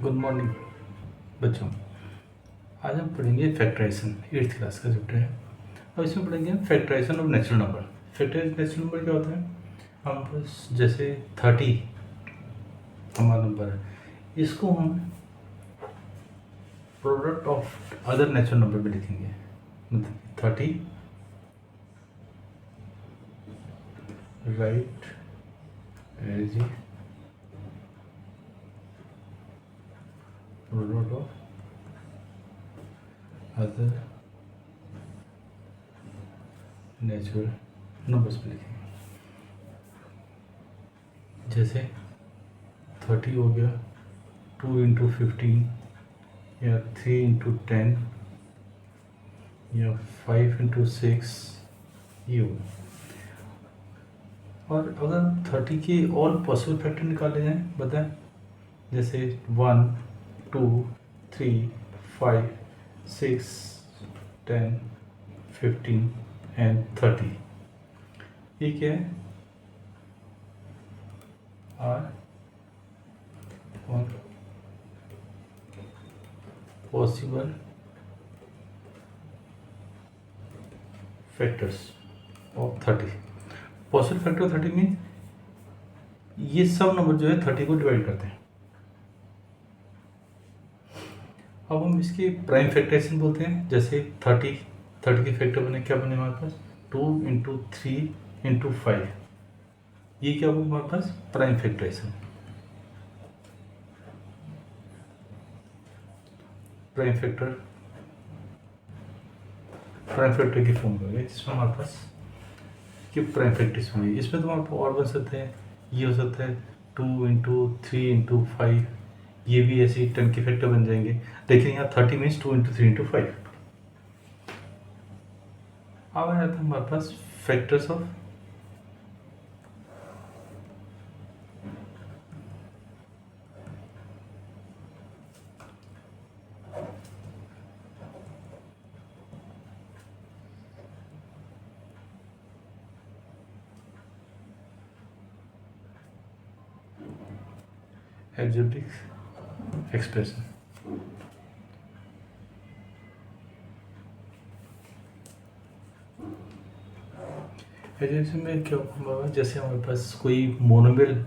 Good morning बच्चों। आज हम पढ़ेंगे फैक्टराइजेशन, 8th क्लास का चैप्टर है। अब इसमें पढ़ेंगे factorization of natural number. Factorization natural number क्या होता है? हम बस जैसे 30 हमारा नंबर है, इसको हम product of other natural number में लिखेंगे। मतलब 30 write as a product of other natural numbers पे लिखेंगे। जैसे 30 हो गया 2 इंटू 15 या 3 इंटू 10 या 5 इंटू 6 ये हो। और अगर 30 के ऑल पॉसिबल फैक्टर निकाले जाएं, बताएं। जैसे 1 2 3 5 6 10 15 एंड 30, ये क्या है? Are possible factors of 30। Possible factor 30 mean ये सब नंबर जो है 30 को डिवाइड करते हैं। अब हम इसके प्राइम फैक्टराइजेशन बोलते हैं। जैसे 30 के फैक्टर बने, क्या बने हमारे पास? 2 इंटू 3 इंटू 5, ये क्या हुआ हमारे पास? Prime factorisation. प्राइम फैक्टर की फॉर्म होगी जिसमें हमारे पास कि प्राइम फैक्टर्स होंगे। इसमें तो हमारे पास और बन सकते हैं, ये हो सकता है 2 इंटू 3 इंटू 5, ये भी ऐसे ही 10 के फैक्टर बन जाएंगे। लेकिन यहाँ 30 मीन्स 2 इंटू 3 इंटू 5। अब आ जाता है हमारे पास factors of algebraic expression। Algebra में क्या होगा? जैसे हमारे पास कोई मोनोमियल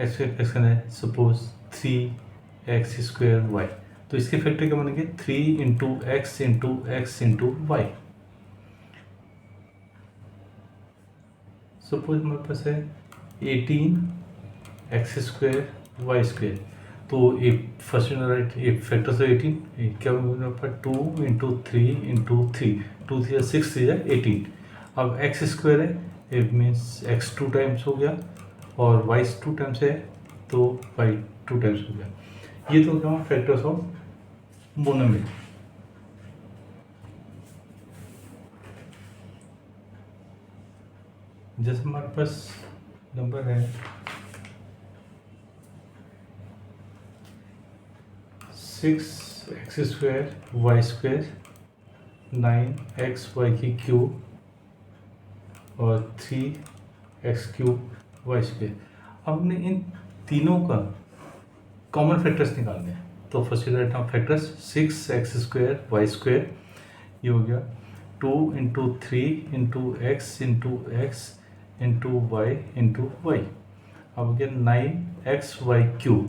एक्सप्रेशन है, सपोज 3x² y, तो इसके फैक्टर क्या बनेंगे? 3 into x into x into y. Suppose हमारे पास है 18x²y², तो एक फर्स्ट राइट एक फैक्टर से 18 क्या होगा? 2 इंटू 3 इंटू 3, 2 3 6 3 18। अब x² है, इट मीन्स x 2 टाइम्स हो गया, और y 2 टाइम्स है तो y 2 टाइम्स हो गया। ये तो क्या फैक्टर्स ऑफ मोनोमियल। जैसे हमारे पास नंबर है 6x²y², 9xy³ और 3x³ अब हमने इन तीनों का कॉमन फैक्टर्स निकालने हैं। तो first right now factors 6x² ये हो गया, 2 into 3 into x into x into y into y. अब हो गया 9xy³,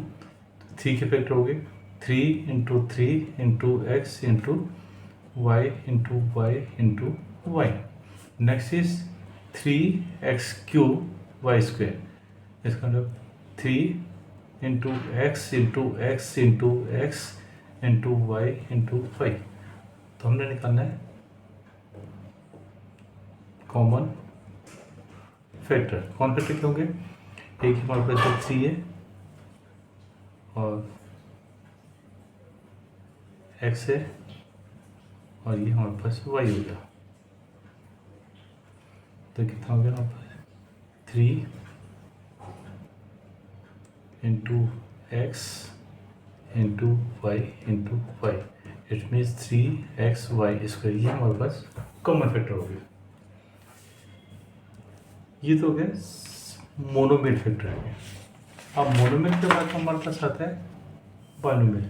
3 के फैक्टर हो गए 3 into 3 into x into y into y into y. Next is 3x³ इसका मतलब 3 into x into x into x into y into y. तो हमने निकालना है कॉमन फैक्टर। कॉमन फैक्टर क्या होंगे? एक हमारे पास 3 है और x है और ये हमारे पास y हो गया। तो कितना हो गया हमारे पास? 3 into x into y into y, it means 3xy²। ये हमारे पास कॉमन फैक्टर हो गया। ये तो हो गया मोनोमियल फैक्टर है। अब मोनोमियल के बाद हमारे पास आता है बाइनोमियल।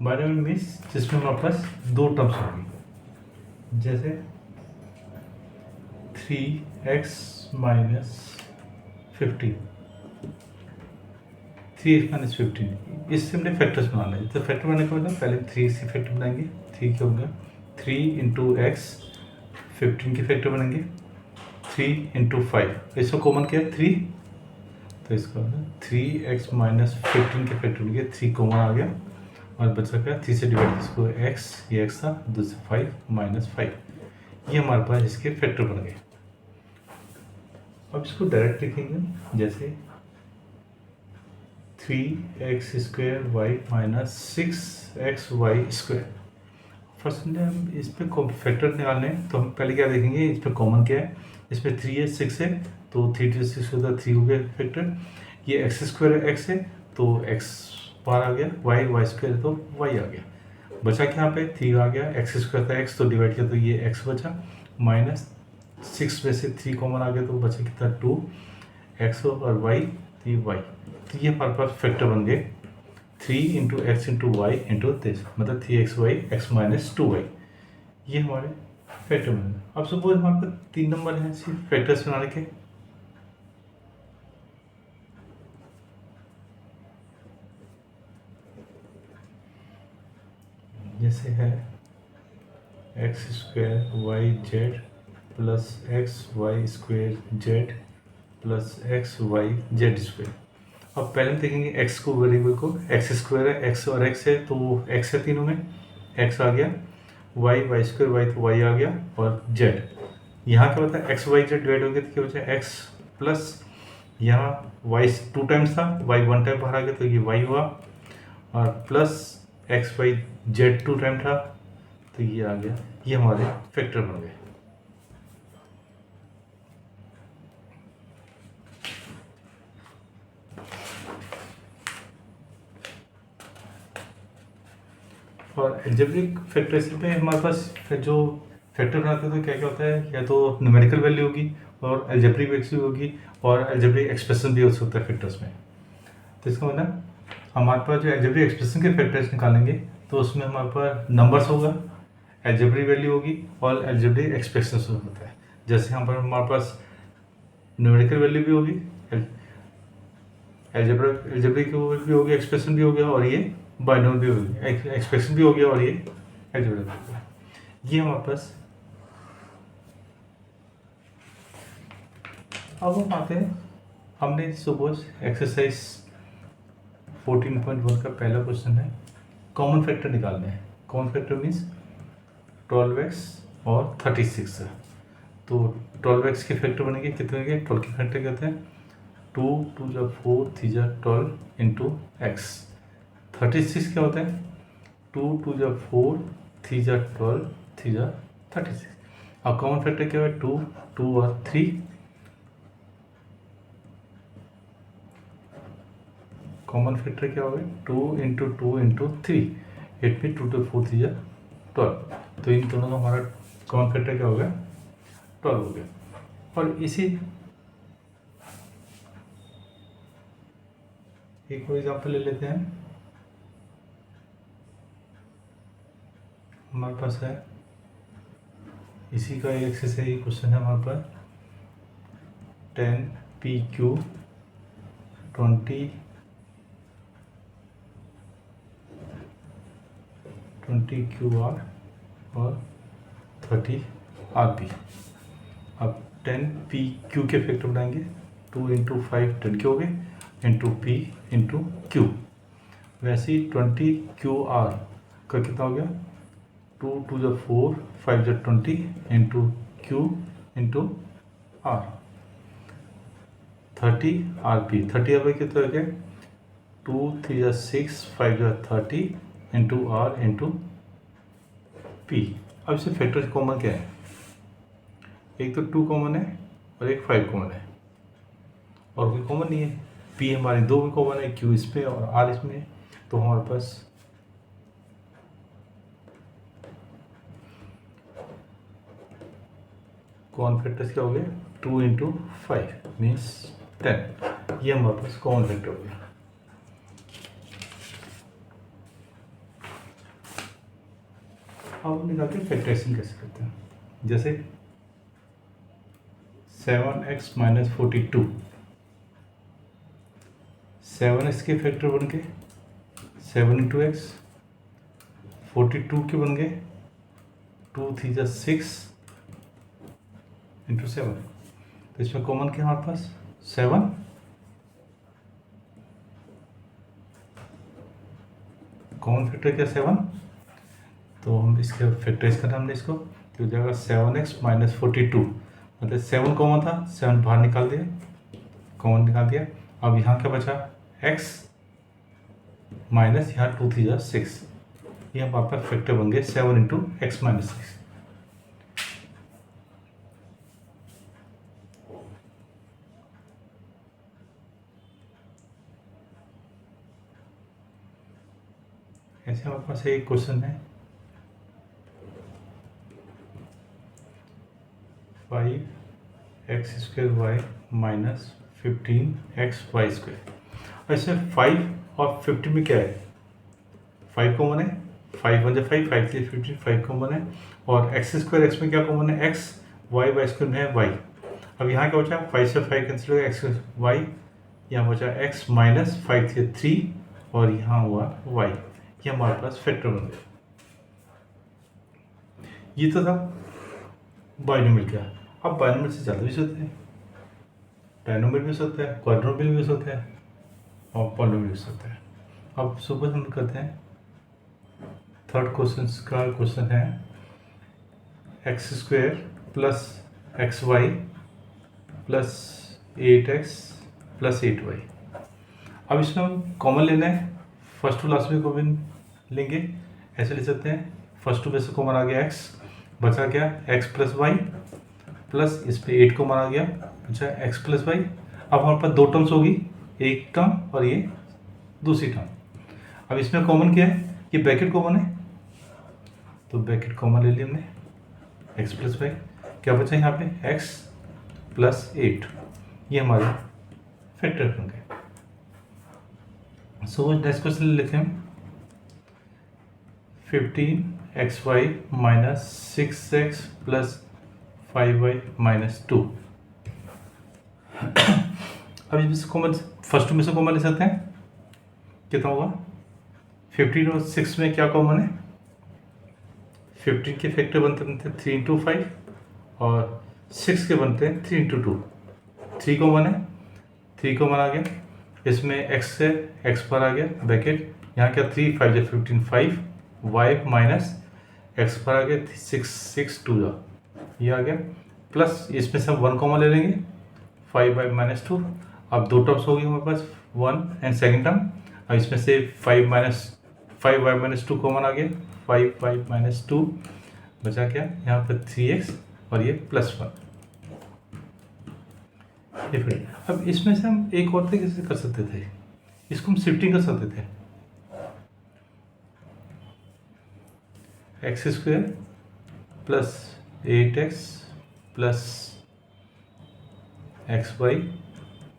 बाइनोमियल मीन्स जिसमें हमारे पास दो टर्म्स होंगी, जैसे 3x माइनस 15, 3x-15, इससे हमने फैक्टर्स बनाना है। तो फैक्टर बनाने का मतलब पहले 3 से फैक्टर बनाएंगे, 3 क्या होगा 3 इंटू एक्स, 15 के फैक्टर बनेंगे 3 इंटू 5, इसको कॉमन किया 3, तो इसका 3x माइनस 15 के फैक्टर बन गया, 3 कॉमन आ गया और बचा क्या 3 से डिवाइड, इसको x, ये x था, 2 से 5 माइनस 5, ये हमारे पास इसके फैक्टर बन गए। अब इसको डायरेक्ट लिखेंगे, जैसे 3x square y minus 6xy square. First हम इस पर फैक्टर निकालने हैं, तो हम पहले क्या देखेंगे, इस पर कॉमन क्या है, इस पर 3 है, 6 है, तो 3 to 6 होता है 3 हो गया फैक्टर। ये एक्स स्क्वायर एक्स है तो एक्स बाहर आ गया, वाई स्क्वायर तो वाई आ गया, बचा क्या यहाँ पे 3 आ गया, एक्स स्क्वायर था एक्स तो डिवाइड किया तो ये एक्स बचा, माइनस 6 में से 3 कॉमन आ गया तो बचा कितना 2 एक्स और वाई, तो ये वाई, तो ये हमारे पास फैक्टर बन गए 3 into x into y into this, मतलब 3xy x माइनस 2y, ये हमारे फैक्टर बन गए। अब सपोज हमारे पास 3 नंबर हैं सिर्फ फैक्टर्स बनाने के, जैसे है x square y z plus x y square z plus x y z square. अब पहले हम देखेंगे एक्स को, वेरिएबल को, एक्स स्क्वायर है, एक्स और एक्स है तो एक्स है तीनों में, एक्स आ गया, वाई स्क्वायर वाई तो वाई आ गया, और जेड यहाँ क्या होता है एक्स वाई जेड डिवाइड हो गया तो क्या बचा एक्स प्लस, यहाँ वाई 2 टाइम्स था, वाई 1 टाइम बाहर आ गया तो ये वाई हुआ, और plus x y z 2 time था तो ये आ गया, ये हमारे फैक्टर बन गए। और एल्जेब्रिक फैक्टराइजेशन पे हमारे पास जो फैक्टर बनाते हैं तो क्या क्या होता है, या तो न्यूमेरिकल वैल्यू होगी और एल्जेब्रिक वैल्यू होगी और एल्जेब्रिक एक्सप्रेशन भी हो सकता है फैक्टर्स में। तो इसका मतलब हमारे पास जो एल्जेब्रिक एक्सप्रेशन के फैक्टर्स निकालेंगे तो उसमें हमारे पास नंबर्स होगा, एल्जेब्रिक वैल्यू होगी और एल्जेब्रिक एक्सप्रेशन होता है। जैसे यहाँ पर हमारे पास न्यूमेरिकल वैल्यू भी होगी, एल्जेब्रिक भी होगी, एक्सप्रेशन भी हो गया, और ये बाइनोमियल भी होगी, एक्सप्रेशन भी हो गया और ये एल्जेब्रिक भी हो गया। ये हमारे पास, अब हम आते हैं, हमने सपोज एक्सरसाइज 14.1 का पहला क्वेश्चन है, कॉमन फैक्टर निकालने हैं। कॉमन फैक्टर मीन्स 12x और 36 है, तो 12x के फैक्टर बनेंगे, कितने बनेंगे 12 के फैक्टर कहते हैं 2 2 जा 4 3 जा 12 इंटू एक्स। 36 क्या होता है 2 2 जा 4 3 जा 12 3 जा 36। अब कॉमन फैक्टर क्या है 2 2 और 3, कॉमन फैक्टर क्या होगा 2 इंटू 2 इंटू 3, 8 में 2 2 4 3 जा 12, तो इन दोनों का हमारा कॉमन फैक्टर क्या होगा 12 हो गया। और इसी एक और एग्जाम्पल ले लेते हैं, हमारे पास है इसी का एक से सही क्वेश्चन है हमारे पास 10PQ 20QR और 30RP। अब 10PQ के फैक्टर बनाएंगे, 2 इंटू 5 10 के हो गए, इंटू P इंटू Q। वैसे ही 20QR का कितना हो गया 2 2 जा 4 5 जा 20 into Q into R। 30RP, 30RP कितना हो गया 2 3 जा 6 5 जा 30 इंटू R इंटू P। अब इससे फैक्टर कॉमन क्या है, एक तो 2 कॉमन है और एक 5 कॉमन है, और कोई कॉमन नहीं है। P हमारे 2 में कॉमन है, Q इस पे और R इसमें है, तो हमारे पास कॉमन फैक्टर्स क्या हो गए 2 इंटू 5 मीन्स 10, ये हमारे पास कॉमन फैक्टर हो गया। अब निकाल के फैक्टराइजेशन कैसे करते हैं, जैसे 7x माइनस 42, 7x के फैक्टर बन के 7 इंटू एक्स, 42 के बन गए 2 3 जा 6 इंटू 7। तो इसमें कॉमन क्या है हमारे पास 7, कॉमन फैक्टर क्या 7, तो हम इसके फैक्टराइज करना हमने इसको, तो हो जाएगा 7x माइनस 42, मतलब 7 कॉमन था, 7 बाहर निकाल दिया, कॉमन निकाल दिया। अब यहाँ क्या बचा x माइनस यहाँ 2 3 जा 6, ये हमारे पास फैक्टर बन गए 7 इंटू एक्स माइनस 6। ऐसे हमारे पास एक क्वेश्चन है 5x square y minus 15x y square. ऐसे 5 और 15 में क्या है, 5 कॉमन है, 5 1 जा 5, 5 3 15, 5 कॉमन है, और एक्स स्क्वायर एक्स में क्या कॉमन है x, वाई वाई स्क्वायर में है y। अब यहाँ क्या बचा 5 से 5 कैंसिल हो गया, एक्स वाई, यहाँ बचा x माइनस 5 3 3 और यहाँ हुआ y, ये हमारे पास फैक्टर बन गया। ये तो था बाइनोमियल का। अब बाइनोमियल से ज़्यादा भी सकते हैं, ट्राइनोमियल भी हो सकता है, क्वाड्रोमियल भी हो सकता है और पॉलिनोमियल भी हो सकता है। अब सुपर हम करते हैं, थर्ड क्वेश्चन का क्वेश्चन है x square plus x y plus 8x plus 8y। अब इसमें हम कॉमन लेना है, फर्स्ट टू लास्ट में कॉमन लेंगे, ऐसे ले सकते हैं, फर्स्ट टू में से कॉमन आ गया x, बचा क्या x प्लस वाई प्लस इस पर 8 कॉमन आ गया, बचा x प्लस वाई। अब हमारे पास दो टर्म्स होगी, एक टर्म और ये दूसरी टर्म। अब इसमें कॉमन क्या है, ये ब्रैकेट कॉमन है, तो ब्रैकेट कॉमन ले लिया हमने, x प्लस वाई, क्या बचा यहाँ पे x प्लस 8, ये हमारे फैक्टर बन गए। सो नेक्स्ट क्वेश्चन लिखे हम 15xy minus 6x plus 5y minus 2। अब इसमें से कॉमन, फर्स्ट में से कॉमन ले सकते हैं, कितना होगा 15 और 6 में क्या कॉमन है, 15 के फैक्टर बनते 3 इंटू 5 और 6 के बनते हैं 3 इंटू 2, 3 कॉमन है, 3 कॉमन आ गया, इसमें x से x पर आ गया ब्रैकेट, यहाँ क्या 3 5 जा 15 5 y माइनस x पर आ गया 6 6 2 जा, ये आ गया, प्लस इसमें से हम 1 कॉमन ले लेंगे 5y माइनस 2। अब दो टर्म्स हो गई हमारे पास 1 एंड सेकेंड टर्म। अब इसमें से 5y माइनस 2 कॉमन आ गया, 5y माइनस 2, बचा क्या यहाँ पर 3x और ये प्लस 1। ये फिर अब इसमें से हम एक और तरीके से कर सकते थे, इसको हम शिफ्टिंग कर सकते थे, x square plus 8x plus x y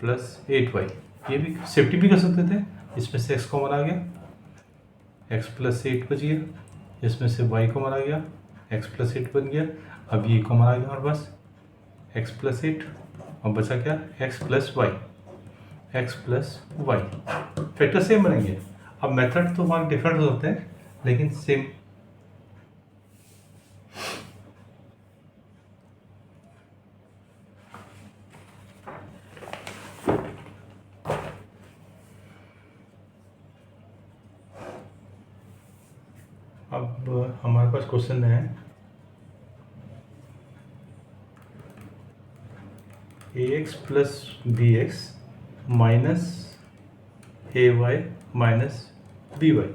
plus 8y, ये भी शिफ्टिंग भी कर सकते थे। इसमें से x कॉमन आ गया, x प्लस 8 बच गया, इसमें से y कॉमन आ गया, x प्लस 8 बन गया। अब ये कॉमन आ गया हमारे पास x प्लस 8 और बचा क्या x plus y, x plus y, factor same बनेंगे। अब मेथड तो हमारे डिफरेंट हो सकते हैं लेकिन सेम। अब हमारे पास क्वेश्चन है ax plus b x minus a y minus b y.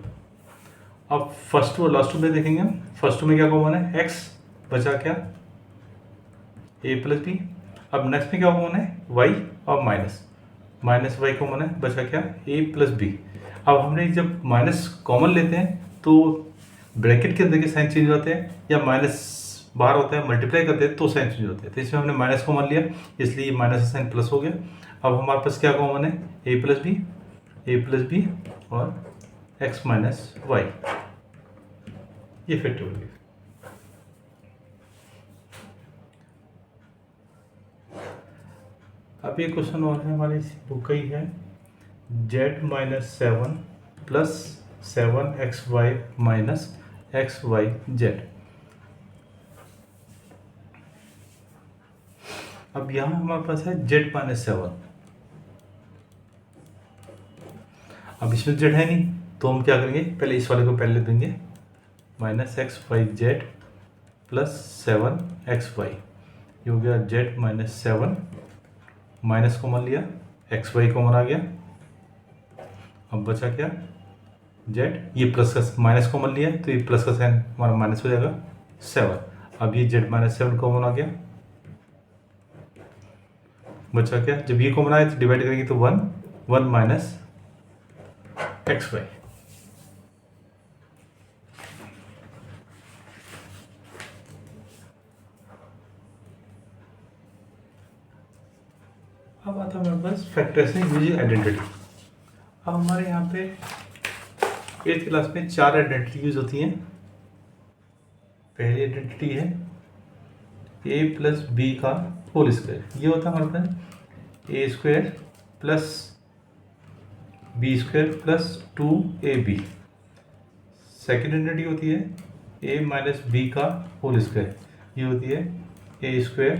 अब फर्स्ट और लास्ट में देखेंगे हम, फर्स्ट में क्या कॉमन है x, बचा क्या a प्लस बी। अब नेक्स्ट में क्या कॉमन है y और माइनस y कॉमन है, बचा क्या a प्लस बी। अब हमने जब माइनस कॉमन लेते हैं तो ब्रैकेट के अंदर के साइन चेंज होते हैं, या माइनस बाहर होता है मल्टीप्लाई करते हैं तो साइन चेंज होते हैं, तो इसमें हमने माइनस कॉमन लिया इसलिए माइनस का साइन प्लस हो गया। अब हमारे पास क्या कॉमन है ए प्लस बी और x माइनस वाई, ये फैक्टर हो गया। अब ये क्वेश्चन और है हमारे बुक का ही है, z-7 plus 7xy minus xyz। अब यहाँ हमारे पास है z-7। अब इसमें z है नहीं तो हम क्या करेंगे, पहले इस वाले को पहले देंगे, माइनस xyz प्लस 7xy। ये हो गया z-7, माइनस कॉमन लिया, xy कॉमन आ गया। अब बचा क्या, z, ये प्लस का माइनस कॉमन लिया तो ये प्लस का साइन हमारा माइनस हो जाएगा 7। अब ये z-7 कॉमन आ गया, बचा क्या, जब ये कॉमन आए तो डिवाइड करेंगे तो 1 माइनस xy। अब आता है हमारे पास फैक्टराइजिंग यूजिंग आइडेंटिटी। अब हमारे यहाँ पे 8th क्लास में 4 आइडेंटिटी यूज होती हैं। पहली आइडेंटिटी है a प्लस बी का होल स्क्वायर। ये होता है हमारे पास a square plus b square plus 2ab। Second identity होती है a माइनस बी का होल स्क्वायर। ये होती है a square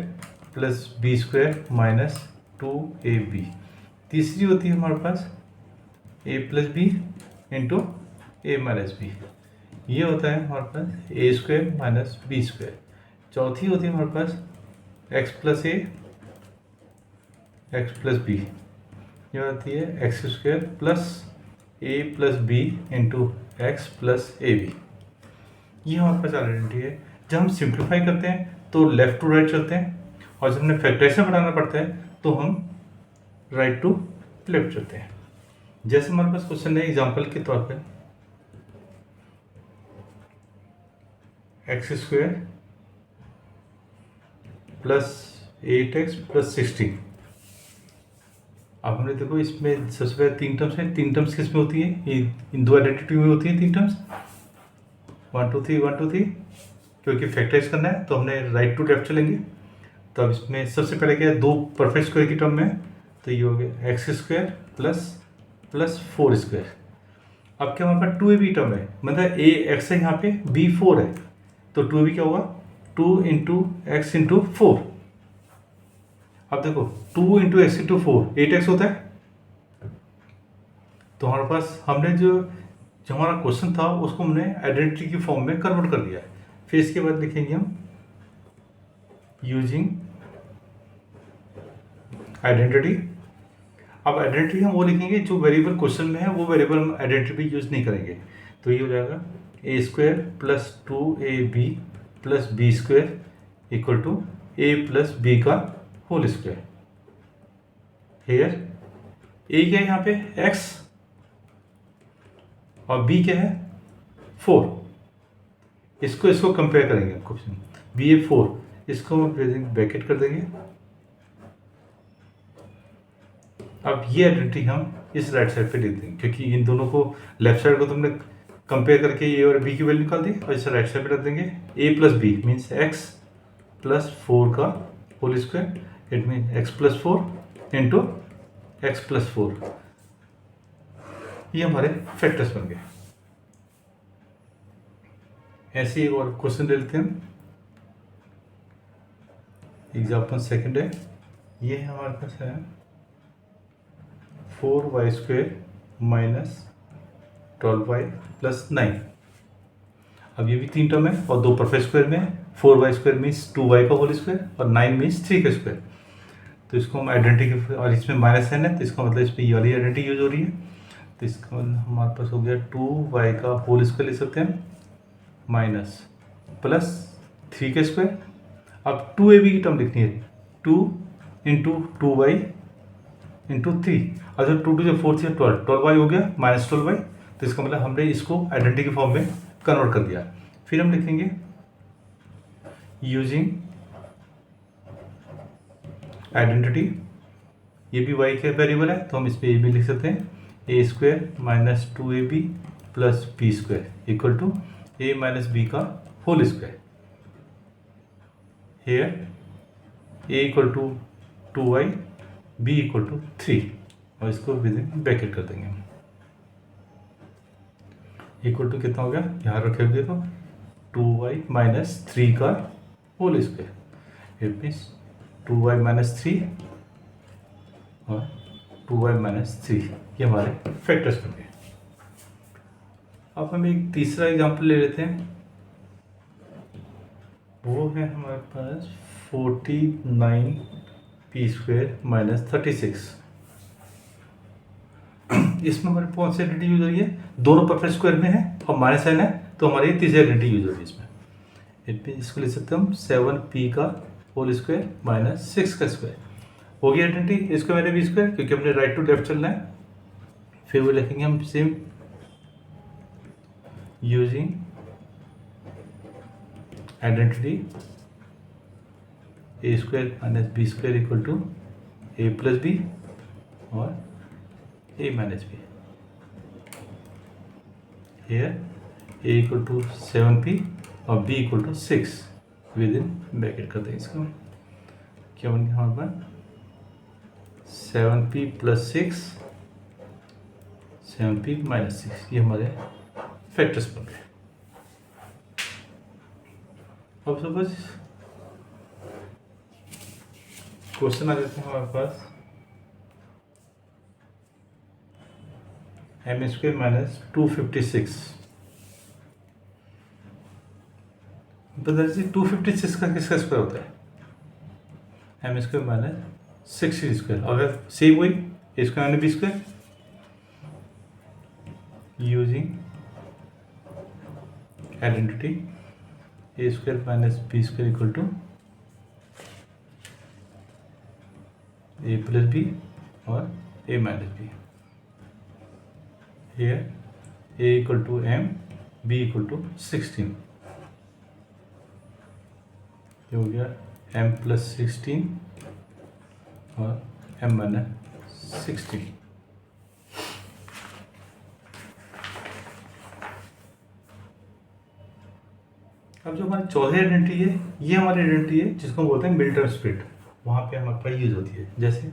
plus b square minus 2ab। तीसरी होती है हमारे पास a plus b into a minus b. ये होता है हमारे पास a square minus b square. चौथी होती है हमारे पास x प्लस ए एक्स प्लस बी। ये होती है x square plus a plus b into x plus a b. ये हमारे पास आइडेंटिटी है। जब हम सिंप्लीफाई करते हैं तो लेफ्ट टू राइट चलते हैं, और जब हमें फैक्टराइजेशन बनाना पड़ता है तो हम राइट टू लेफ्ट चलते हैं। जैसे हमारे पास क्वेश्चन है एग्जांपल के तौर पे, x square plus 8x plus 16। अब हमने देखो इसमें सबसे पहले 3 टर्म्स हैं। 3 टर्म्स किस में होती है, ये इन दो आइडेंटिटी में होती है 3 टर्म्स, 1 2 3 1 2 3। क्योंकि फैक्टराइज करना है तो हमने राइट टू लेफ्ट चलेंगे। तो अब इसमें सबसे पहले क्या है, 2 परफेक्ट स्क्वायर की टर्म में, तो ये हो गया एक्स स्क्वायर प्लस 4 स्क्वायर। अब क्या हमारे पास 2ab टर्म है, मतलब ए एक्स है यहाँ पे, बी 4 है, तो 2ab क्या होगा 2 इंटू एक्स इंटू 4। अब देखो 2 इंटू एक्स इंटू 4 8x होता है। तो हमारे पास हमने जो हमारा क्वेश्चन था उसको हमने आइडेंटिटी की फॉर्म में कन्वर्ट कर दिया है। फिर इसके बाद लिखेंगे हम यूजिंग आइडेंटिटी। अब आइडेंटिटी हम वो लिखेंगे जो वेरिएबल क्वेश्चन में है, वो वेरिएबल हम आइडेंटिटी यूज नहीं करेंगे। तो ये हो जाएगा a square plus 2ab plus b square equal to a plus b का होल स्क्वायर। हेयर ए क्या है यहाँ पे x और b क्या है 4। इसको कंपेयर करेंगे क्वेश्चन, बी ए 4, इसको हम ब्रैकेट कर देंगे। अब ये आइडेंटिटी हम इस राइट साइड पे लिख देंगे, क्योंकि इन दोनों को लेफ्ट साइड को तुमने कंपेयर करके ए और बी की वैल्यू निकाल दी, और इसे राइट साइड पे रख देंगे। A plus b means x plus 4 का whole square, it mean x plus 4 into x plus 4। ये हमारे फैक्टर्स बन गए। ऐसे एक और क्वेश्चन ले लेते हैं। एग्जाम्पल सेकंड है, ये हमारे पास है 4y square minus 12y plus 9। अब ये भी 3 टर्म है और 2 परफेक्ट स्क्वायर में। 4y स्क्वायर मीन्स 2y का होल स्क्वायर और 9 मीन्स 3 का स्क्वायर। तो इसको हम आइडेंटिटी, और इसमें माइनस n है तो इसका मतलब इसमें ये वाली आइडेंटिटी यूज हो रही है। तो इसका हमारे पास हो गया 2y का होल स्क्वायर लिख सकते हैं माइनस प्लस 3 का स्क्वायर। अब 2ab की टर्म लिखनी है, 2 इंटू 2y इंटू 3, अगर 2 से 4 से 12y हो गया माइनस 12y। तो इसका मतलब हमने इसको आइडेंटिटी फॉर्म में कन्वर्ट कर दिया। फिर हम लिखेंगे यूजिंग आइडेंटिटी। ये भी y का वेरिएबल है तो हम इस पर ए भी लिख सकते हैं, a square minus 2ab plus b square equal to a minus b का whole square. Here a equal to 2y b equal to 3 और इसको विद इन ब्रैकेट कर देंगे हम। इक्वल टू कितना हो गया, यहाँ रखेंगे तो 2y माइनस 3 का whole square. It means 2y minus 3 और 2y माइनस 3 ये हमारे फैक्टर्स बन गए। अब हम एक तीसरा एग्जांपल ले लेते हैं, वो है हमारे पास 49p² माइनस 36। इसमें हमारे कौन सी आइडेंटिटी यूज हो रही है, दोनों परफेक्ट स्क्वायर में है और माइनस साइन है, तो हमारी तीसरी आइडेंटिटी यूज हो रही है इसमें। इसको लिख सकते हैं हम 7p का होल स्क्वायर माइनस 6 का स्क्वायर। हो गई आइडेंटिटी, इसको मैंने भी स्क्वायर, क्योंकि हमने राइट टू लेफ्ट चलना है। फिर वो लिखेंगे हम same using identity a² minus b² equal to a plus b और a minus b. here a equal to 7p और b equal to 6 within bracket कर देंगे इसको। क्या बन गया हमारे पास 7p प्लस 6 7p माइनस 6, ये हमारे फैक्टर्स बन गए। अब सपोज क्वेश्चन आ जाते हैं हमारे पास m² माइनस 256। बताइए 256 का किसका स्क्वायर होता है, m² माइनस 6c²। अगर सेम वही a² minus b² using identity a² minus b² equal to a plus b और a minus b. here a equal to m, b equal to 16। ये हो गया m प्लस 16 और m minus 16। अब जो हमारी चौथी आइडेंटिटी है, ये हमारी आइडेंटिटी है जिसको हम बोलते हैं मिल्टन स्प्लिट। वहाँ पे हमारे पास यूज होती है, जैसे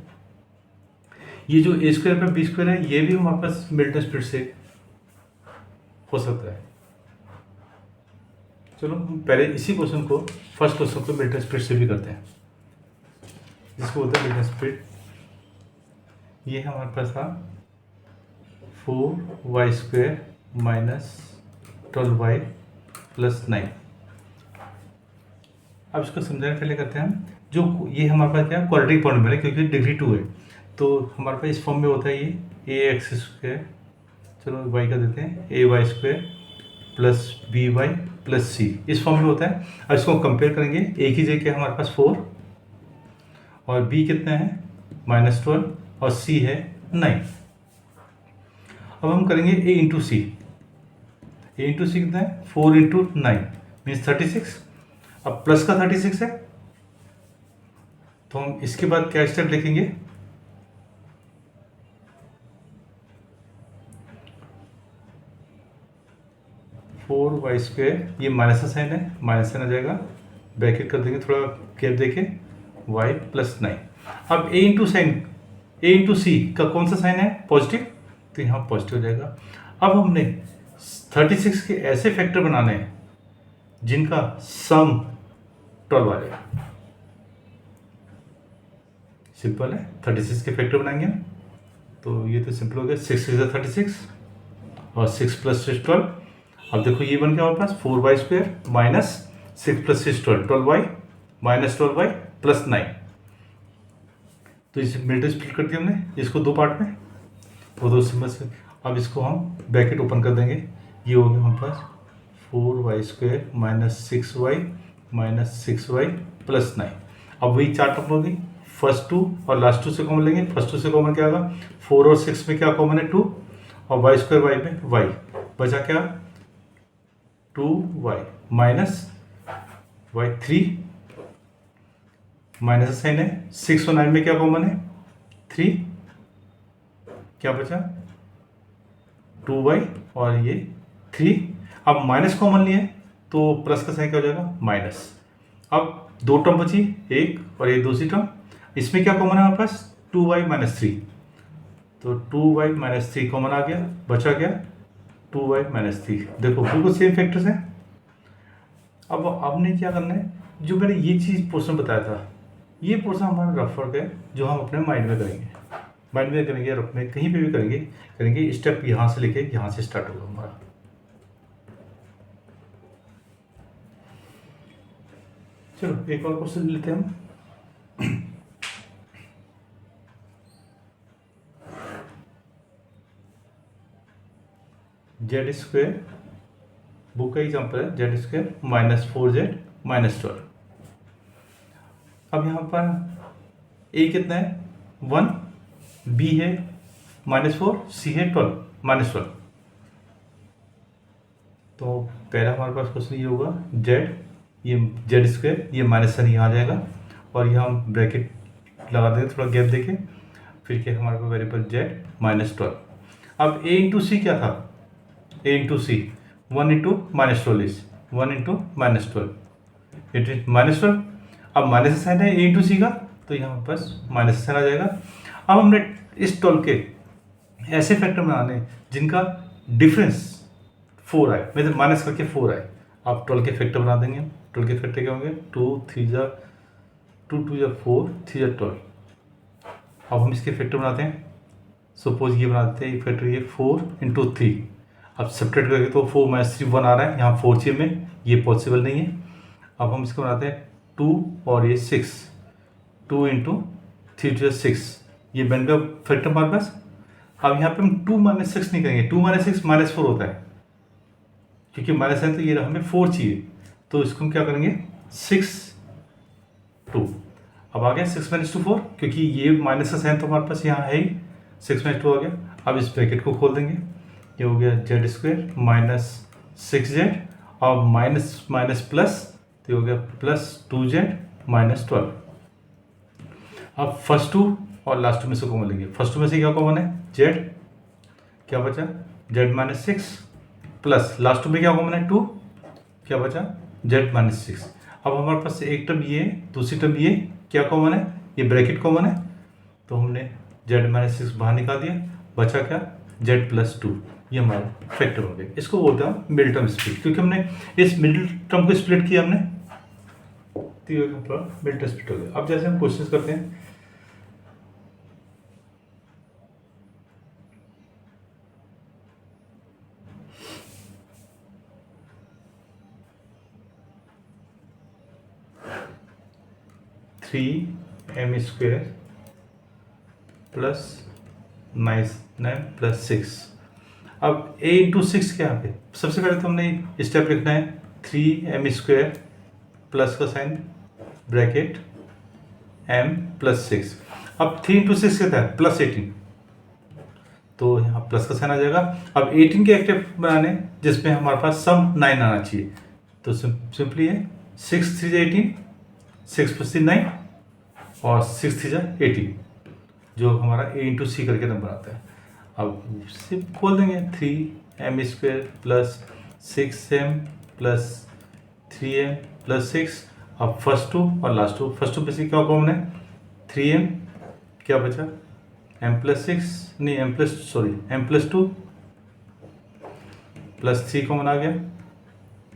ये जो a² पर b² है, ये भी हमारे पास मिल्टन स्प्लिट से हो सकता है। चलो हम पहले इसी क्वेश्चन को, फर्स्ट क्वेश्चन को मिल्टन स्प्लिट से भी करते हैं, जिसको बोलते हैं मिल्टन स्प्लिट। ये हमारे पास था 4y² माइनस 12y प्लस 9। अब इसको समझाने पहले करते हैं हम, जो ये हमारे पास क्या क्वाड्रेटिक पॉलिनोमियल है, क्योंकि डिग्री 2 है, तो हमारे पास इस फॉर्म में होता है ये ax², चलो y का देते हैं ay² plus by plus c, इस फॉर्म में होता है। अब इसको कंपेयर करेंगे, a की जगह हमारे पास 4 और b कितना है -12 और c है 9। अब हम करेंगे a into c. a into c कितना है 4 इंटू 9 मीन्स 36। अब प्लस का 36 है, तो हम इसके बाद क्या स्टेप लिखेंगे, फोर वाई स्क्वायर, ये माइनस का साइन है, माइनस साइन आ जाएगा, ब्रैकेट कर देंगे थोड़ा गैप देके, y प्लस 9। अब a into sign, a into c का कौन सा साइन है पॉजिटिव, तो यहाँ पॉजिटिव हो जाएगा। अब हमने 36 के ऐसे फैक्टर बनाने हैं जिनका सम 12 आ जाएगा। सिंपल है, 36 के फैक्टर बनाएंगे, तो ये तो सिंपल हो गया, 6 इज 36 और 6 प्लस 6 12। अब देखो ये बन गया हमारे पास 4y² minus 6 plus 6 12, 12y minus 12y plus 9। तो इसे मिल्टन स्प्लिट कर दिया हमने इसको दो पार्ट में, वो दो सिंबल से। अब इसको हम ब्रैकेट ओपन कर देंगे, ये हो गया हमारे पास 4y² minus 6y minus 6y plus 9। अब वही चार टर्म हो गई, फर्स्ट टू और लास्ट टू से कॉमन लेंगे। फर्स्ट टू से कॉमन क्या होगा, 4 और 6 में क्या कॉमन है 2 और y² y में y बचा क्या 2y माइनस y 3 माइनस का साइन है, 6 और 9 में क्या कॉमन है 3, क्या बचा 2y और ये 3। अब माइनस कॉमन लिए तो प्लस का साइन क्या हो जाएगा माइनस। अब दो टर्म बची, एक और ये दूसरी टर्म, इसमें क्या कॉमन है हमारे पास 2y-3, तो 2y-3 कॉमन आ गया, बचा क्या 2y-3। देखो बिल्कुल सेम फैक्टर्स हैं। अब आपने क्या करना है, जो मैंने ये चीज़ पोर्शन बताया था, ये पोर्शन हमारा रफ वर्क है जो हम अपने माइंड में करेंगे, माइंड में करेंगे, रफ में कहीं पे भी करेंगे। स्टेप यहाँ से लेके यहाँ से स्टार्ट होगा हमारा। चलो एक और क्वेश्चन लेते हैं हम। z², बुक का एग्जाम्पल है, z² -4z -12। अब यहाँ पर a कितना है 1, b है -4, c है 12। तो पहला हमारे पास क्वेश्चन ये होगा z, ये z², ये माइनस साइन यहाँ आ जाएगा, और यहाँ हम ब्रैकेट लगा देंगे थोड़ा गैप देके, फिर क्या हमारे पास वेरिएबल z -12। अब a इंटू सी क्या था, a into C 1 into -12 is 1 into -12, it is -12। अब माइनस साइन है a इंटू सी का, तो यहाँ बस माइनस साइन आ जाएगा। अब हमने इस 12 के ऐसे फैक्टर बनाने जिनका डिफरेंस 4 आए, मतलब माइनस करके 4 आए। आप 12 के फैक्टर बना देंगे। 12 के फैक्टर क्या होंगे 2 2 2 4 3 12। अब हम इसके फैक्टर बनाते हैं। सपोज ये बना देते हैं फैक्टर, ये 4 इंटू 3। अब सब्ट्रैक्ट करके तो 4 -3 1 आ रहा है, यहाँ 4 चाहिए में, ये पॉसिबल नहीं है। अब हम इसको बनाते हैं 2 और ये 6, 2 इंटू 3 2 6, ये बन गया फैक्टर हमारे पास। अब यहाँ पे हम 2 -6 नहीं करेंगे, 2 -6 -4 होता है, क्योंकि माइनस है तो ये हमें 4 चाहिए, तो इसको हम क्या करेंगे 6 2। अब आ गया 6 -2 4, क्योंकि ये माइनस का साइन तो हमारे पास यहाँ है ही, 6 -2 आ गया। अब इस ब्रैकेट को खोल देंगे, ये हो गया z² -6z, और माइनस माइनस प्लस, तो ये हो गया +2z -12। अब फर्स्ट 2 और लास्ट 2 में से कॉमन लेंगे। फर्स्ट 2 में से क्या कॉमन है z, क्या बचा z -6, प्लस लास्ट 2 में क्या कॉमन है 2, क्या बचा z -6। अब हमारे पास एक टर्म ये, दूसरी टर्म ये, क्या कॉमन है, ये ब्रैकेट कॉमन है, तो हमने z -6 बाहर निकाल दिया, बचा क्या z +2। ये हमारे फैक्टर हो गए। इसको बोलते हैं मिडिल टर्म स्प्लिट, क्योंकि हमने इस मिडिल टर्म को स्प्लिट किया हमने, तो ये मिडिल टर्म स्प्लिट हो गया। अब जैसे हम क्वेश्चन करते हैं, (3m² + 9 + 6। अब a इंटू 6 क्या यहाँ पे, सबसे पहले तो हमने स्टेप लिखना है 3m² प्लस का साइन ब्रैकेट m + 6। अब 3 इंटू 6 कितना है +18, तो यहाँ प्लस का साइन आ जाएगा। अब 18 के एक स्टेप बनाने जिसमें हमारे पास सम 9 आना चाहिए, तो सिंपली है 6 3 18, 6 + 3 9, और 6 3 18, जो हमारा a इंटू सी करके नंबर आता है। अब सिर्फ खोल देंगे 3m² + 6m + 3m + 6। अब फर्स्ट 2 और लास्ट 2, फर्स्ट 2 में से क्या कॉमन है 3m, क्या बचा m + 6, नहीं m + 2 + 3 कॉमन आ गया,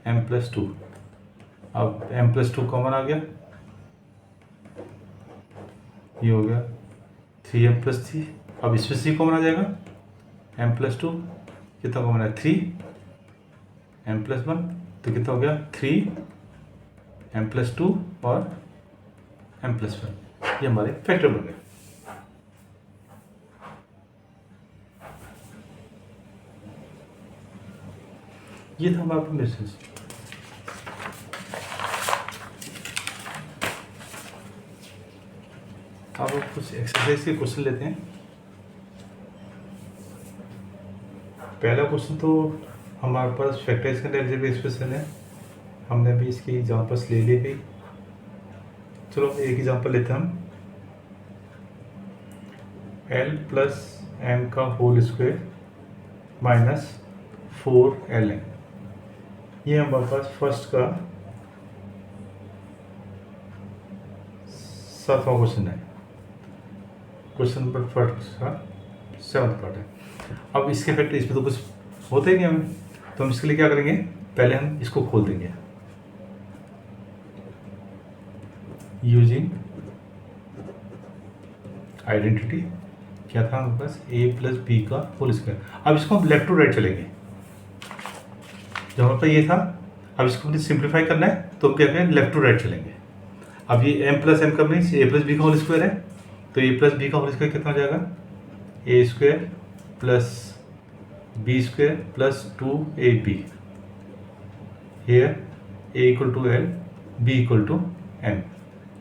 m + 2। अब m + 2 कॉमन आ गया, ये हो गया 3m + 3। अब इसमें c कॉमन आ जाएगा, m + 2 कितना कॉमन है 3, m + 1, तो कितना हो गया 3 m + 2 और m + 1। ये हमारे फैक्टर बन गए। ये था हमारा मैसेज। अब कुछ एक्सरसाइज के क्वेश्चन लेते हैं। पहला क्वेश्चन तो हमारे पास फैक्टराइज का एलजेब्रा एक्सप्रेशन है, हमने अभी इसके एग्जांपल्स ले लिए भी। चलो एक एग्जांपल लेते हैं हम, l + m का होल स्क्वायर -4ln। ये हमारे पास फर्स्ट का 7वां क्वेश्चन है। क्वेश्चन नंबर फर्स्ट का 7th पार्ट है। अब इसके इफेक्ट इसमें तो कुछ होते ही नहीं हमें, तो हम इसके लिए क्या करेंगे, पहले हम इसको खोल देंगे यूजिंग आइडेंटिटी। क्या था हमारे पास, a प्लस बी का होल स्क्वायर। अब इसको हम लेफ्ट टू राइट चलेंगे, जो हमारे पास ये था, अब इसको हमने सिंप्लीफाई करना है तो हम क्या करें, लेफ्ट टू राइट चलेंगे। अब ये m प्लस एम का मीन्स a प्लस बी का होल स्क्वायर है, तो a प्लस बी का होल स्क्वायर कितना हो जाएगा, a square plus b square plus 2ab। Here a equal to l, b equal to m।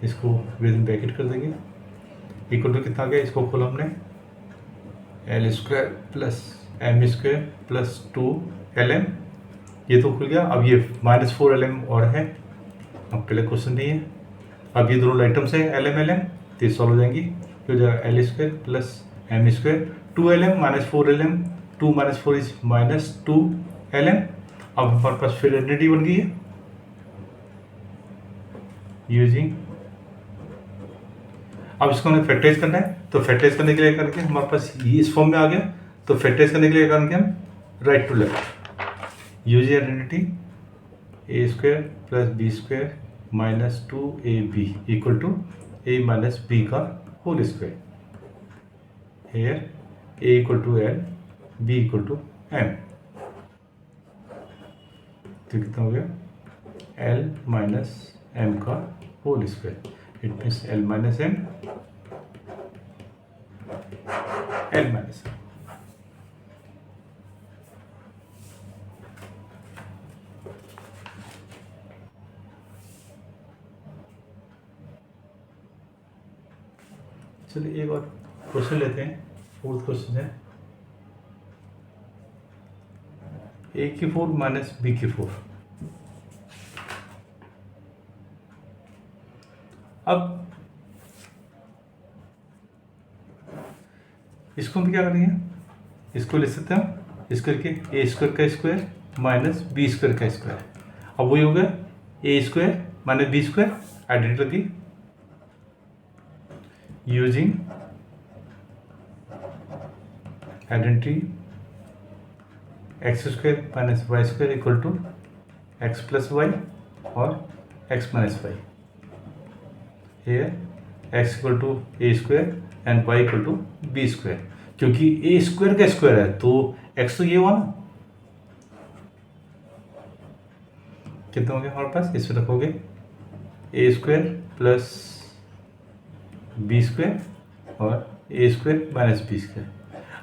इसको विद इन ब्रैकेट कर देंगे, इक्वल टू कितना आ गया, इसको खोला हमने l square plus m square plus 2lm, ये तो खुल गया। अब ये -4lm और है, अब पहले क्वेश्चन नहीं है। अब ये दोनों आइटम्स है lm तो ये सॉल्व हो जाएंगी, तो हो जाएगा l square plus m square 2lm -4lm, 2 - 4 is -2lm। अब हमारे पास फिर आइडेंटिटी बन गई है यूजिंग। अब इसको हमें फैक्टराइज करना है, तो फैक्टराइज करने के लिए करके हमारे पास ये इस फॉर्म में आ गया, तो फैक्टराइज करने के लिए करके हम right to left using identity a square plus b square minus 2ab equal to a minus b का whole square. Here a equal to l, b equal to m, तो कितना हो गया, l माइनस m का whole square. It means l minus m, l minus m। चलिए एक और question लेते हैं, 4th क्वेश्चन है a की 4 माइनस b की 4। अब इसको हम क्या करेंगे, इसको ले सकते हैं हम इस करके a स्क्वायर का स्क्वायर माइनस बी स्क्वायर का स्क्वायर। अब वही हो गया a square minus b square, identity लगी using identity x square minus y square equal to x plus y और x minus y. Here x equal to a square and y equal to b square, क्योंकि a square का square है तो x तो ये हुआ ना, कितना हो गया हमारे पास, इसमें रखोगे a square plus b square और a square minus b square.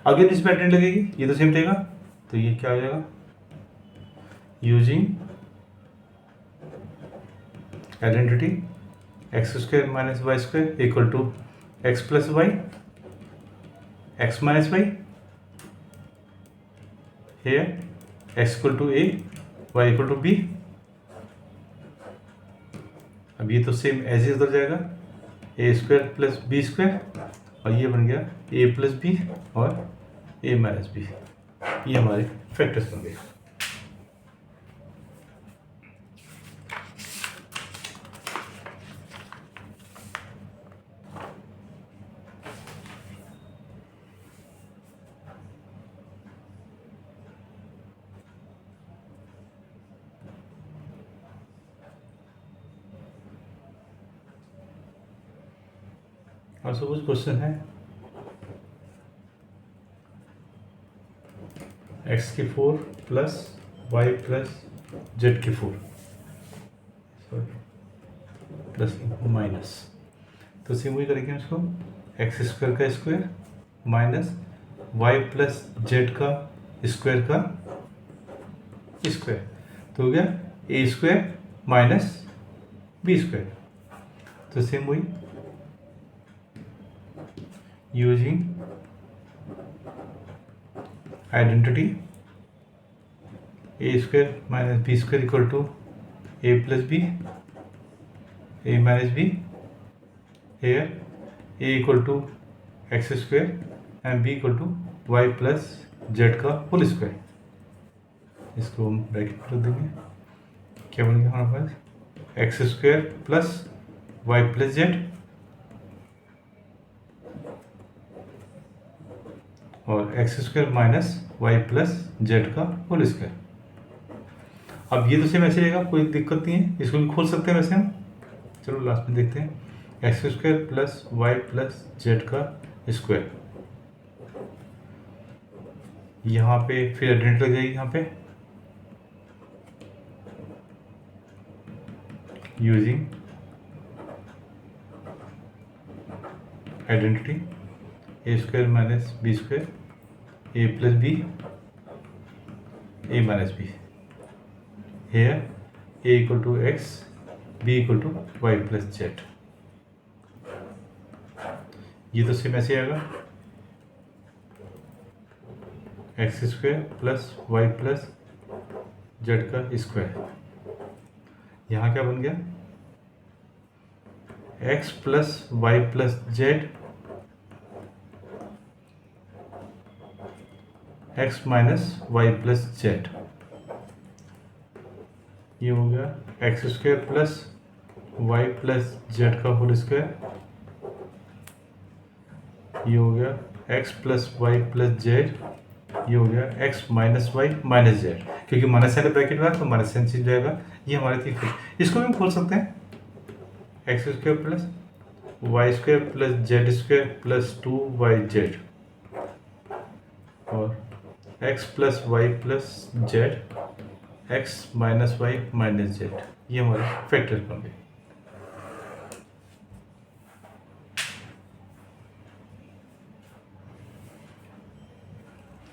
Again इसमें आइडेंटिटी लगेगी, ये तो सेम रहेगा, तो ये क्या हो जाएगा using identity x square minus y square equal to x plus y x minus y. Here x equal to a y equal to b. अब ये तो सेम ऐसे उधर जाएगा, a square plus b square, और ये बन गया ए प्लस बी और ए माइनस बी। ये हमारे फैक्टर्स बन गए। और सपोज क्वेश्चन है x की 4 प्लस वाई प्लस जेड की 4 प्लस माइनस, तो सेम वही करेंगे उसको, एक्स स्क्वायर का square minus y plus z का स्क्वायर का स्क्वायर, तो हो गया a square minus b square. तो सेम वही using identity a square minus b square equal to a plus b a minus b. Here a equal to x square and b equal to y plus z का whole square. इसको हम bracket कर देंगे, क्या बनेगा हमारे पास x square plus y plus z और x square minus y plus z का होल स्क्वायर। अब ये तो सेम ऐसे रहेगा, कोई दिक्कत नहीं है, इसको भी खोल सकते हैं वैसे हम। चलो लास्ट में देखते हैं, x square plus y plus z का स्क्वायर। यहाँ पे फिर आइडेंटिटी लग जाएगी, यहाँ पे using identity a square minus b square a plus b a minus b. Here a equal to x b equal to y plus z. ये तो सेम ऐसे आएगा, x square plus y plus z का square. यहाँ क्या बन गया, x plus y plus z x minus y plus z. ये हो गया x square plus y plus z का होल स्क्वायर। ये हो गया x plus y plus z. ये हो गया x minus y minus z, क्योंकि माइनस साइन ब्रैकेट में तो माइनस साइन चेंज जाएगा। ये हमारे थी फिर, इसको भी हम खोल सकते हैं, x square plus y square plus z square plus 2yz और x plus y plus z x minus y minus z. ये हमारे फैक्टर बन गए।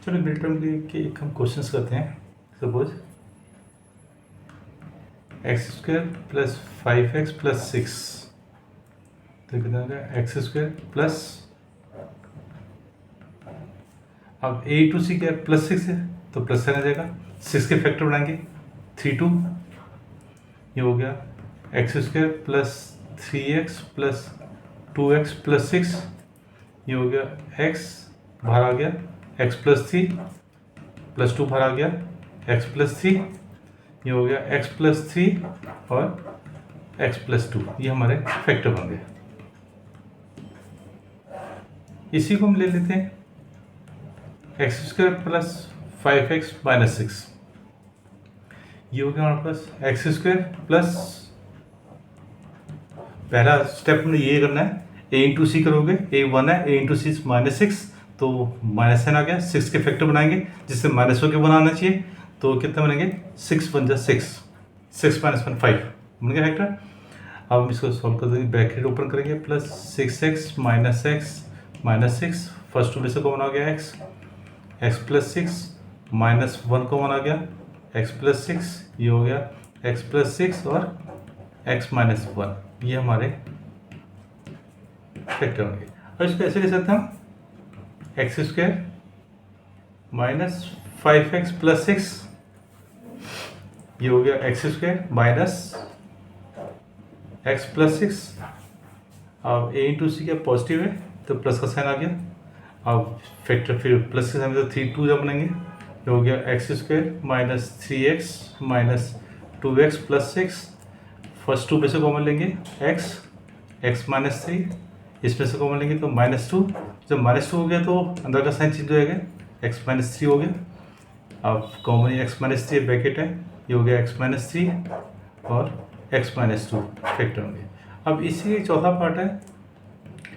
चलो मिड टर्म के एक हम क्वेश्चंस करते हैं। Suppose x square plus 5x plus 6, तो कितना होगा एक्स स्क्वायर प्लस, अब ए टू सी क्या प्लस 6 है तो प्लस साइन आ जाएगा, 6 के फैक्टर बनाएंगे 3 2। ये हो गया x square plus 3x plus 2x plus 6। ये हो गया एक्स बाहर आ गया, एक्स प्लस 3 प्लस 2 बाहर आ गया, एक्स प्लस 3। ये हो गया एक्स प्लस 3 और एक्स प्लस 2। ये हमारे फैक्टर बन गए। इसी को हम ले लेते हैं x square plus 5x minus 6। ये हो गया हमारे पास एक्स स्क्वायर प्लस, पहला स्टेप में ये करना है, ए इंटू सी करोगे, ए 1 है, ए इंटू सी माइनस 6, तो माइनस साइन आ गया, 6 के फैक्टर बनाएंगे जिससे माइनस होकर बनाना चाहिए, तो कितना बनेंगे 6 बन जा 6, 6 माइनस 1 5 बन गया फैक्टर। अब हम इसको सॉल्व कर देंगे, ब्रैकेट ओपन करेंगे, plus 6x minus minus 6, first two में से कॉमन आ गया एक्स प्लस 6 माइनस 1 कॉमन आ गया एक्स प्लस 6। ये हो गया एक्स प्लस 6 और एक्स माइनस 1। ये हमारे फैक्टर होंगे। और इसको ऐसे ले सकते हैं हम, x square minus 5x plus 6। ये हो गया x square minus x plus 6। अब ए इंटू सी क्या पॉजिटिव है तो प्लस का साइन आ गया, अब फैक्टर फिर प्लस के साइन तो 3 2 जब बनेंगे। ये हो गया x square minus 3x minus 2x plus 6, first 2 में से कॉमन लेंगे एक्स माइनस 3, इसमें से कॉमन लेंगे तो माइनस 2। जब माइनस 2 हो गया तो अंदर का साइन चेंज हो जाएगा, एक्स माइनस 3 हो गया। अब कॉमन एक्स माइनस 3 ब्रैकेट है, ये हो गया एक्स माइनस 3 और एक्स माइनस 2 फैक्टर होंगे। अब इसी चौथा पार्ट है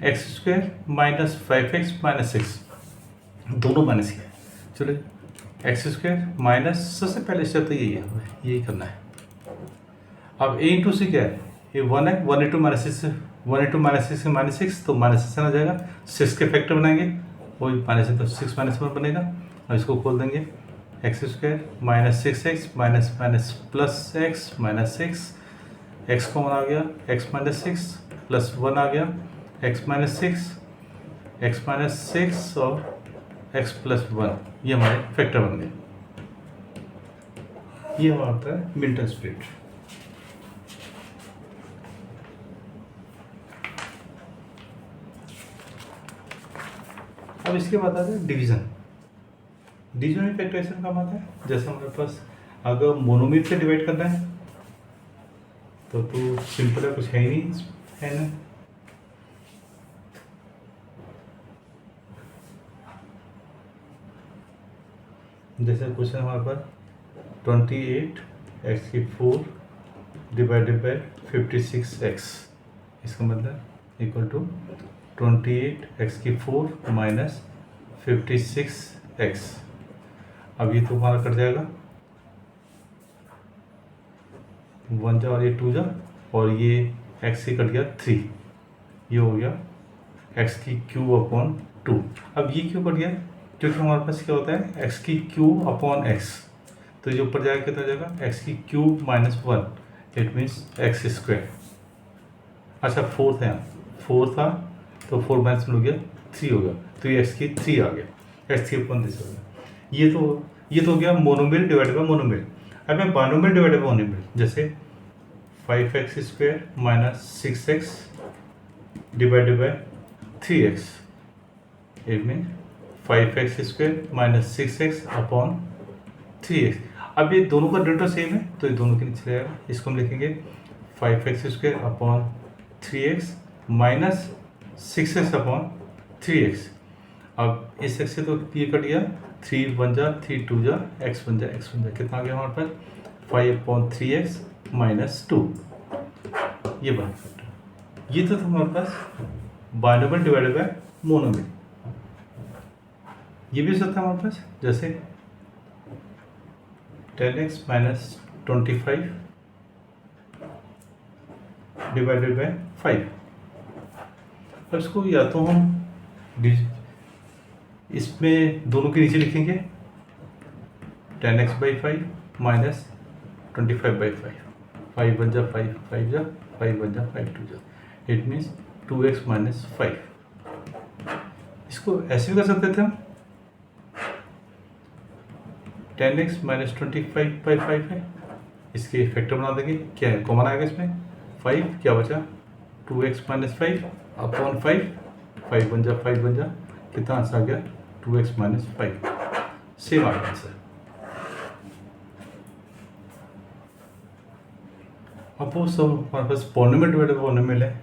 x square minus 5x minus 6, दोनों माइनस ही है। चलिए एक्स स्क्वायर माइनस, सबसे पहले स्टेप तो यही है, यही करना है। अब ए इंटू सी क्या है, ये 1 है, 1 into minus 6, 1 into minus 6 minus 6, तो माइनस 6 आ जाएगा, 6 के फैक्टर बनाएंगे, वही माइनस है तो 6 माइनस 1 बनेगा। और इसको खोल देंगे, x square minus 6x minus minus plus x minus 6, x common आ गया, एक्स माइनस 6 प्लस 1 आ गया, एक्स माइनस 6 और एक्स प्लस 1। ये हमारे फैक्टर बन गए। ये हमारा होता है मिल्टन स्प्लिट। अब इसके बाद आता है डिवीजन। डिवीजन में फैक्टराइजेशन काम आता है, जैसे हमारे पास अगर मोनोमिड से डिवाइड करना है तो सिंपल है, कुछ है ही नहीं, है ना। जैसे क्वेश्चन हमारे पास 28x4 डिवाइडेड बाई 56x, इसका मतलब equal to 28x4 minus 56x। अब ये तो हमारा कट जाएगा, 1 जा और ये 2 जा, और ये x से कट गया 3, ये हो गया x की क्यूब अपॉन 2। अब ये क्यों कट गया, क्योंकि हमारे पास क्या होता है x की क्यूब अपॉन x, तो जो ऊपर जाएगा कितना जाएगा x की cube minus 1, it means x square. अच्छा 4 था, यहाँ 4 था तो 4 माइनस हो गया 3 हो गया, तो ये x की 3 आ गया, x की अपॉन 3 हो गया। ये तो हो गया मोनोमियल डिवाइडेड बाय मोनोमियल। अब मैं बाइनोमियल डिवाइडेड बाय मोनोमियल, जैसे 5x square minus 6x divided by 3x, it mean 5x square minus 6x upon 3x। अब ये दोनों का डेल्टा सेम है तो ये दोनों के नीचे जाएगा, इसको हम लिखेंगे 5x square upon 3x minus 6x upon 3x। अब इस x से तो ये कट गया, 3 1 जा 3 2 जा, x बन जा, कितना आ गया हमारे पास 5 अपॉन 3x माइनस 2, ये बन फैक्टर। ये तो था हमारे पास बाइनोमियल डिवाइडेड बाय मोनोमियल। ये भी सकता है हमारे पास, जैसे 10x माइनस 25 डिवाइडेड बाय 5। अब इसको या तो हम इसमें दोनों के नीचे लिखेंगे 10x बाई 5 माइनस 25 बाई 5, 5 1 जा 5 5 जा 5 1 जा 5 2 जा, इट मीन्स 2x माइनस 5। इसको ऐसे भी कर सकते थे हम, 10x माइनस 25 बाई 5 है, इसके फैक्टर बना देंगे, क्या है कॉमन आएगा इसमें 5, क्या बचा 2x माइनस 5 अपॉन 5, 5 बन जा 5 बन जा, कितना आंसर आ गया 2x माइनस 5, सेम आ गया आंसर। अब वो सब हमारे पास पॉलिनोमियल डिवाइडेड बाय पॉलिनोमियल है,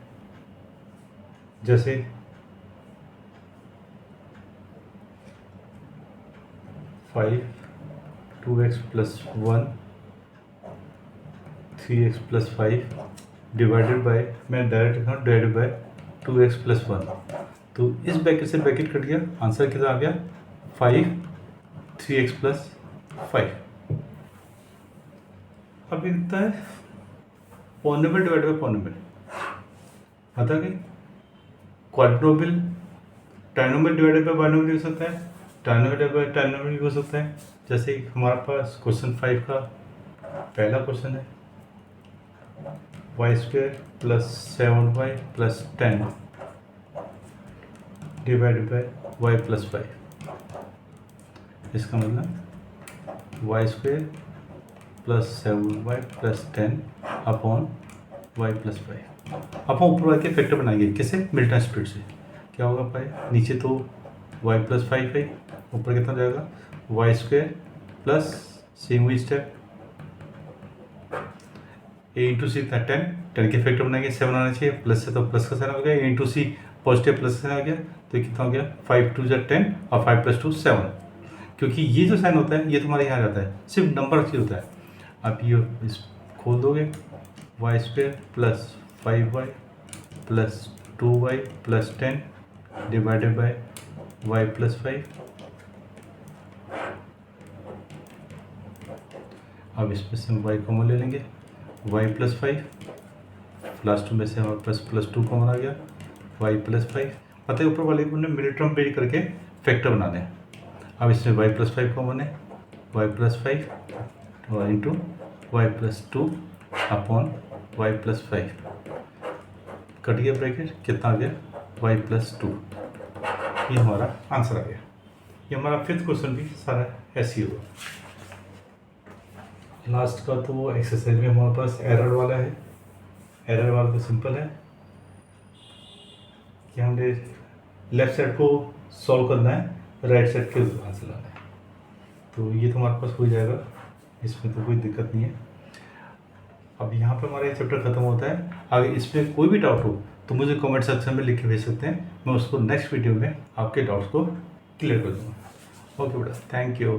जैसे 5 2x plus 1 3x plus 5 divided by, मैं डायरेक्ट लिखा हूँ डिवाइडेड बाय 2x प्लस 1, तो इस ब्रैकेट से ब्रैकेट कट गया, आंसर कितना आ गया 5 3x प्लस 5। अब लिखता है पॉलिनोमियल डिवाइडेड बाय पॉलिनोमियल, पता कि क्वाड्रोमियल ट्राइनोमियल डिवाइडेड बाय बाइनोमियल हो सकता है, ट्राइनोमियल डिवाइडेड बाय ट्राइनोमियल भी हो सकता है। जैसे हमारे पास क्वेश्चन 5 का पहला क्वेश्चन है y square plus 7y plus 10 divided by y plus 5, इसका मतलब y square plus 7y plus 10 upon y plus 5। अब हम ऊपर वाले के फैक्टर बनाएंगे, किसे मिल्टन स्प्लिट से, क्या होगा पाए नीचे तो y प्लस 5 है, ऊपर कितना जाएगा वाई स्क्वायर प्लस सेम वही स्टेप a इंटू सी 10 के फैक्टर बनाएंगे, 7 आना चाहिए, प्लस से तो प्लस का साइन हो गया, a into c positive plus का साइन आ गया, तो कितना हो गया 5 2 जा 10 और 5 प्लस 2 7, क्योंकि ये जो साइन होता है ये तुम्हारे यहाँ जाता है, सिर्फ नंबर से होता है। आप ये इस खोल दोगे y square plus 5y plus 2y plus 10 divided by y plus 5। अब इसमें से हम y कॉमन ले लेंगे, y प्लस 5 लास्ट टू में से हमारे पास प्लस 2 कॉमन आ गया, y प्लस 5। पता है ऊपर वाले को हमने मिडिल टर्म पेज करके फैक्टर बनाने हैं। अब इसमें y प्लस 5 कॉमन है, y plus 5 into y plus 2 upon y plus 5, cut गया ब्रैकेट, कितना आ गया y प्लस 2, ये हमारा आंसर आ गया। ये हमारा 5th क्वेश्चन भी सारा ऐसे ही होगा। लास्ट का तो एक्सरसाइज में हमारे पास एरर वाला है, एरर वाला तो सिंपल है कि हमने लेफ्ट साइड को सॉल्व करना है, राइट साइड के आंसर लाना है, तो ये तो हमारे पास हो जाएगा, इसमें तो कोई दिक्कत नहीं है। अब यहाँ पर हमारा ये चैप्टर ख़त्म होता है। अगर इसमें कोई भी डाउट हो तो मुझे कमेंट सेक्शन में लिख के भेज सकते हैं, मैं उसको नेक्स्ट वीडियो में आपके डाउट्स को क्लियर कर दूँगा। ओके बेटा, थैंक यू।